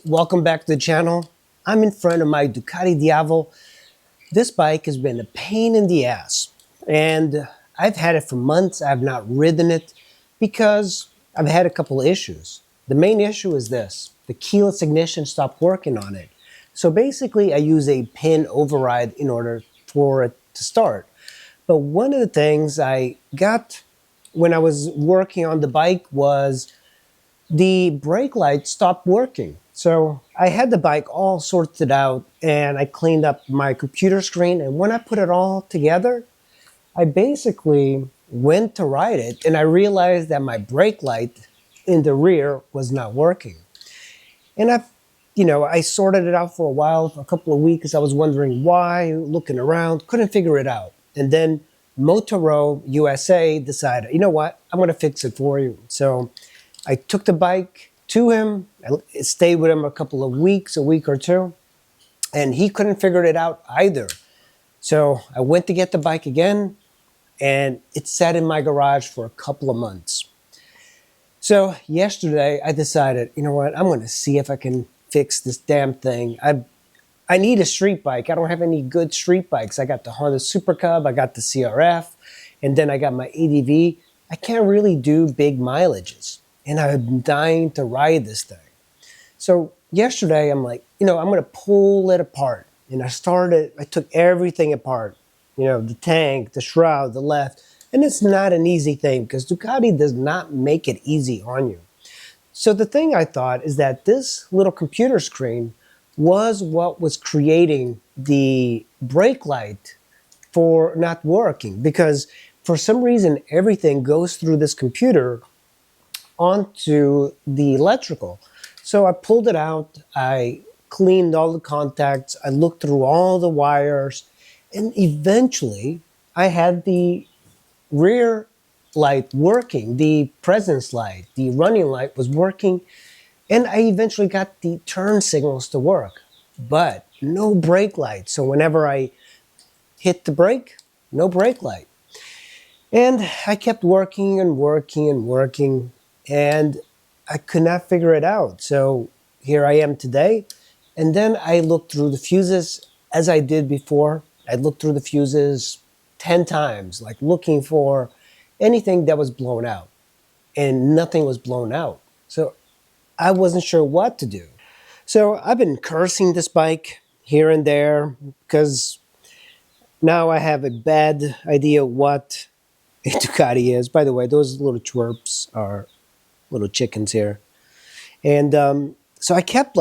Welcome back to the channel. I'm in front of my Ducati Diavel. This bike has been a pain in the ass, and I've had it for months. I've not ridden it because I've had a couple of issues. The main issue is this: the keyless ignition stopped working on it. So basically I use a pin override in order for it to start. But one of the things I got when I was working on the bike was the brake light stopped working. So I had the bike all sorted out and I cleaned up my computer screen. And when I put it all together, I basically went to ride it and I realized that my brake light in the rear was not working. And I sorted it out for a while, for a couple of weeks. I was wondering why, looking around, couldn't figure it out. And then Motoro USA decided, you know what, I'm going to fix it for you. So I took the bike to him. I stayed with him a couple of weeks, a week or two, and he couldn't figure it out either. So I went to get the bike again, and it sat in my garage for a couple of months. So yesterday I decided, you know what, I'm going to see if I can fix this damn thing. I need a street bike. I don't have any good street bikes. I got the Honda Super Cub, I got the CRF, and then I got my ADV. I can't really do big mileages, and I'm dying to ride this thing. So yesterday I'm like, I'm going to pull it apart. And I took everything apart, the tank, the shroud, the left. And it's not an easy thing because Ducati does not make it easy on you. So the thing I thought is that this little computer screen was what was creating the brake light for not working, because for some reason everything goes through this computer onto the electrical. So I pulled it out, I cleaned all the contacts, I looked through all the wires, and eventually I had the rear light working, the presence light, the running light was working, and I eventually got the turn signals to work, but no brake light. So whenever I hit the brake, no brake light. And I kept working and working and working, and I could not figure it out. So here I am today. And then I looked through the fuses as I did before. I looked through the fuses 10 times, like looking for anything that was blown out. And nothing was blown out. So I wasn't sure what to do. So I've been cursing this bike here and there because now I have a bad idea what a Ducati is. By the way, those little chirps are little chickens here. And so I kept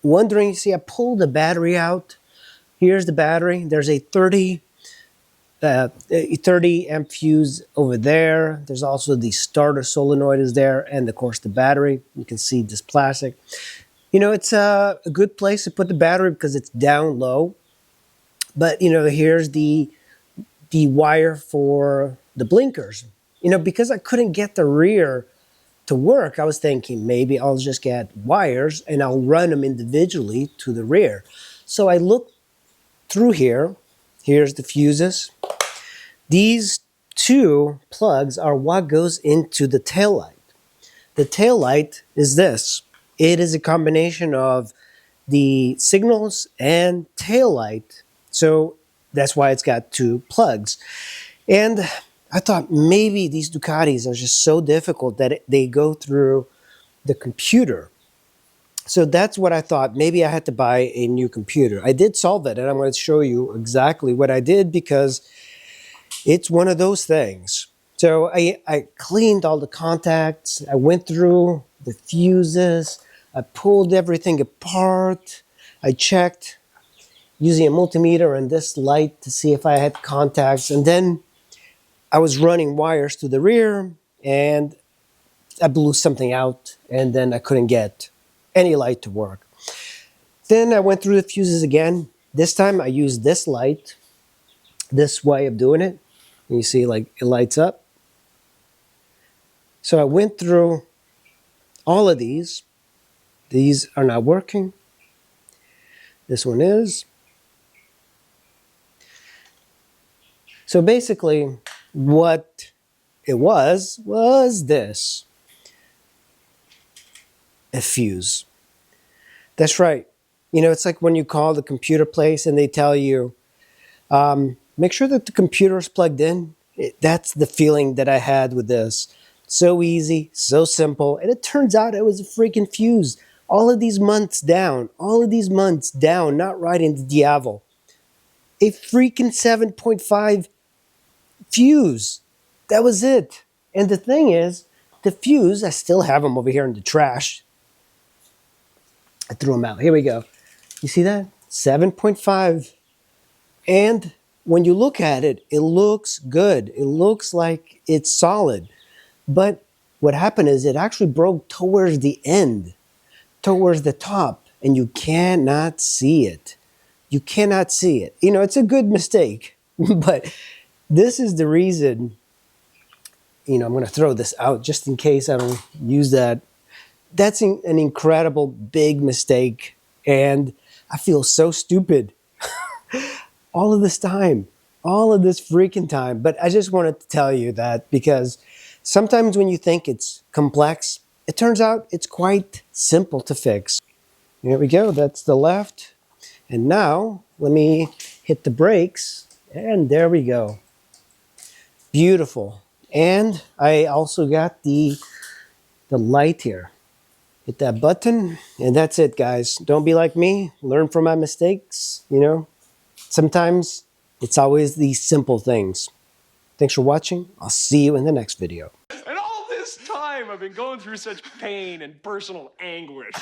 wondering, see, I pulled the battery out. Here's the battery. There's a 30 amp fuse over there. There's also the starter solenoid is there, and of course the battery. You can see this plastic. It's a good place to put the battery because it's down low. But here's the wire for the blinkers. Because I couldn't get the rear to work, I was thinking maybe I'll just get wires and I'll run them individually to the rear. So I looked through here. Here's the fuses. These two plugs are what goes into the tail light. The tail light is this. It is a combination of the signals and tail light. So that's why it's got two plugs. And I thought maybe these Ducatis are just so difficult that they go through the computer. So that's what I thought. Maybe I had to buy a new computer. I did solve it, and I'm going to show you exactly what I did because it's one of those things. So I cleaned all the contacts. I went through the fuses. I pulled everything apart. I checked using a multimeter and this light to see if I had contacts. And then I was running wires to the rear, and I blew something out, and then I couldn't get any light to work. Then I went through the fuses again. This time I used this light, this way of doing it. You see, it lights up. So I went through all of these. These are not working. This one is. So basically, what it was this: a fuse. That's right. You know, it's like when you call the computer place and they tell you, make sure that the computer is plugged in. That's the feeling that I had with this. So easy, so simple. And it turns out it was a freaking fuse. All of these months down, not riding the Diavel. A freaking 7.5 fuse. That was it. And the thing is, the fuse, I still have them over here in the trash. I threw them out. Here we go. You see that? 7.5. And when you look at it, it looks good. It looks like it's solid. But what happened is it actually broke towards the end, towards the top, and you cannot see it. You cannot see it. You know, it's a good mistake, but this is the reason, you know, I'm going to throw this out just in case I don't use that. That's an incredible big mistake, and I feel so stupid all of this time, all of this freaking time. But I just wanted to tell you that because sometimes when you think it's complex, it turns out it's quite simple to fix. Here we go, that's the left. And now let me hit the brakes, and there we go. Beautiful. And I also got the light here. Hit that button, and that's it, guys. Don't be like me. Learn from my mistakes, you know. Sometimes it's always these simple things. Thanks for watching. I'll see you in the next video. And all this time I've been going through such pain and personal anguish.